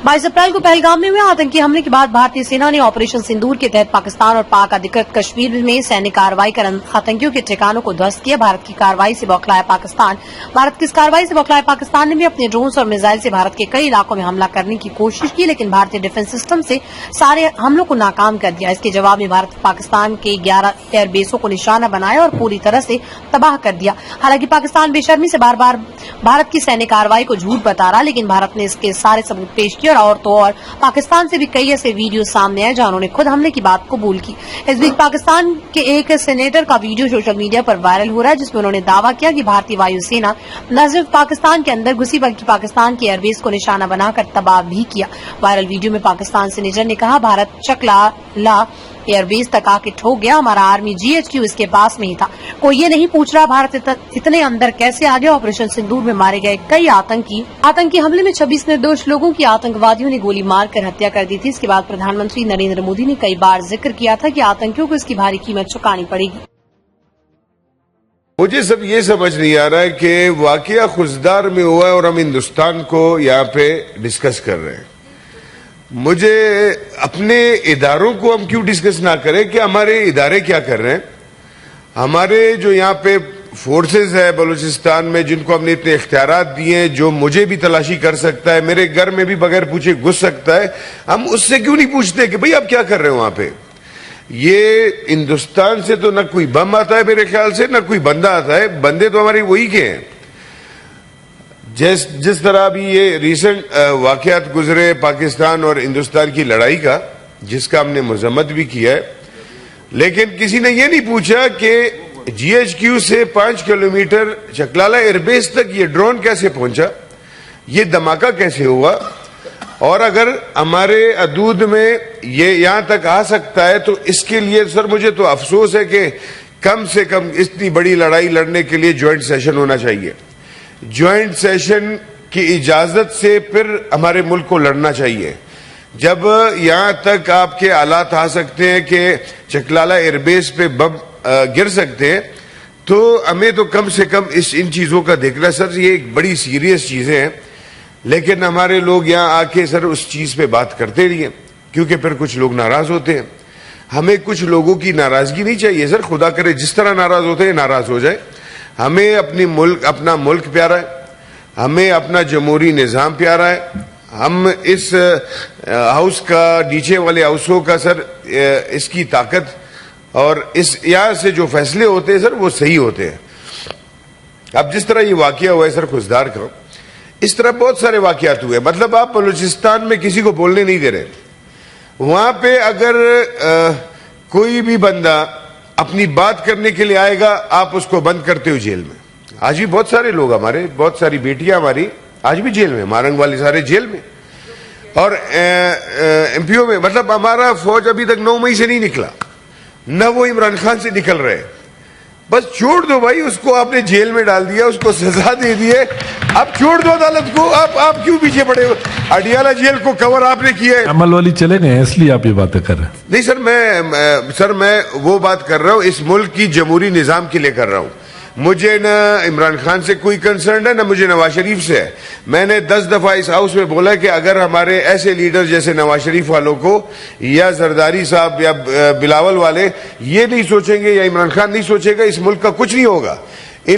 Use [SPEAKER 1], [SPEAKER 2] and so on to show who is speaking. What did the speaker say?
[SPEAKER 1] 22 अप्रैल को पहलगाम में हुए आतंकी हमले के बाद भारतीय सेना ने ऑपरेशन सिंदूर के तहत पाकिस्तान और पाक अधिकृत कश्मीर में सैन्य कार्रवाई कर आतंकियों के ठिकानों को ध्वस्त किया। भारत की कार्रवाई से बौखलाया पाकिस्तान ने भी अपने ड्रोन और मिसाइल से भारत के कई इलाकों में हमला करने की कोशिश की, लेकिन भारतीय डिफेंस सिस्टम से सारे हमलों को नाकाम कर दिया। इसके जवाब में भारत पाकिस्तान के 11 एयरबेसों को निशाना बनाया और पूरी तरह से तबाह कर दिया। हालांकि पाकिस्तान बेशर्मी से बार बार भारत की सैन्य कार्रवाई को झूठ बता रहा, लेकिन भारत ने इसके सारे सबूत पेश किए और तो और पाकिस्तान से भी कई ऐसे वीडियो सामने आए जहां उन्होंने खुद हमले की बात कबूल की। इस बीच पाकिस्तान के एक सेनेटर का वीडियो सोशल मीडिया पर वायरल हो रहा है, जिसमें उन्होंने दावा किया कि भारतीय वायुसेना न सिर्फ पाकिस्तान के अंदर घुसी बल्कि पाकिस्तान के एयरबेस को निशाना बनाकर तबाह भी किया। वायरल वीडियो में पाकिस्तान सेनेटर ने कहा, भारत चकला एयरबेस तक आके ठोक गया, हमारा आर्मी GHQ इसके पास में ही था। कोई ये नहीं पूछ रहा भारत इतने अंदर कैसे आ गया। ऑपरेशन सिंदूर में मारे गए कई आतंकी हमले में 26 निर्दोष लोगों की आतंकवादियों ने गोली मारकर हत्या कर दी थी। इसके बाद प्रधानमंत्री नरेंद्र मोदी ने कई बार जिक्र किया था कि आतंकियों को इसकी भारी कीमत चुकानी पड़ेगी।
[SPEAKER 2] मुझे सब ये समझ नहीं आ रहा है कि वाकया खुजदार में हुआ है और हम हिंदुस्तान को यहाँ पे डिस्कस कर रहे हैं। मुझे अपने इदारों को हम क्यों डिस्कस ना करें कि हमारे इदारे क्या कर रहे हैं। हमारे जो यहाँ पे फोर्सेस है बलूचिस्तान में, जिनको हमने इतने इख्तियारात दिए हैं, जो मुझे भी तलाशी कर सकता है, मेरे घर में भी बगैर पूछे घुस सकता है, हम उससे क्यों नहीं पूछते कि भाई आप क्या कर रहे हो वहां पे। ये हिंदुस्तान से तो न कोई बम आता है मेरे ख्याल से, न कोई बंदा आता है। बंदे तो हमारे वही के हैं। जिस तरह अभी ये रिसेंट वाकयात गुजरे पाकिस्तान और हिंदुस्तान की लड़ाई का, जिसका हमने मजम्मत भी किया है, लेकिन किसी ने ये नहीं पूछा कि GHQ से 5 किलोमीटर चकलाला एयरबेस तक ये ड्रोन कैसे पहुंचा, ये धमाका कैसे हुआ। और अगर हमारे हदूद में ये यहां तक आ सकता है तो इसके लिए सर मुझे तो अफसोस है कि कम से कम इतनी बड़ी लड़ाई लड़ने के लिए ज्वाइंट सेशन होना चाहिए। ज्वाइंट सेशन की इजाजत से फिर हमारे मुल्क को लड़ना चाहिए। जब यहां तक आपके हालात आ सकते हैं कि चकलाला एयरबेस पे बम गिर सकते हैं, तो हमें तो कम से कम इन चीजों का देखना। सर ये एक बड़ी सीरियस चीजें हैं, लेकिन हमारे लोग यहां आके सर उस चीज पे बात करते नहीं है, क्योंकि फिर कुछ लोग नाराज होते हैं। हमें कुछ लोगों की नाराजगी नहीं चाहिए सर, खुदा करे जिस तरह नाराज होते हैं नाराज हो जाए। हमें अपना मुल्क प्यारा है, हमें अपना जमहूरी निजाम प्यारा है। हम इस हाउस का, नीचे वाले हाउसों का सर इसकी ताकत और इस यहाँ से जो फैसले होते हैं सर वो सही होते हैं। अब जिस तरह ये वाकया हुआ है सर खुजदार का, इस तरह बहुत सारे वाकयात हुए। मतलब आप बलूचिस्तान में किसी को बोलने नहीं दे रहे। वहां पे अगर कोई भी बंदा अपनी बात करने के लिए आएगा, आप उसको बंद करते हो जेल में। आज भी बहुत सारे लोग हमारे, बहुत सारी बेटियां हमारी आज भी जेल में, मारंग वाले सारे जेल में, और MPO में। मतलब हमारा फौज अभी तक 9 मई से नहीं निकला, न वो इमरान खान से निकल रहे। बस छोड़ दो भाई, उसको आपने जेल में डाल दिया, उसको सजा दे दी है, अब छोड़ दो अदालत को। आप क्यों पीछे पड़े हो। अडियाला जेल को कवर आपने किया है।
[SPEAKER 3] अमल वाली चले गए इसलिए आप ये बातें कर रहे हैं।
[SPEAKER 2] नहीं सर, मैं वो बात कर रहा हूं इस मुल्क की जमहूरी निजाम के लिए कर रहा हूं। मुझे न इमरान खान से कोई कंसर्न है, न मुझे नवाज शरीफ से है। मैंने 10 दफा इस हाउस में बोला कि अगर हमारे ऐसे लीडर जैसे नवाज शरीफ वालों को या जरदारी साहब या बिलावल वाले ये नहीं सोचेंगे या इमरान खान नहीं सोचेगा, इस मुल्क का कुछ नहीं होगा।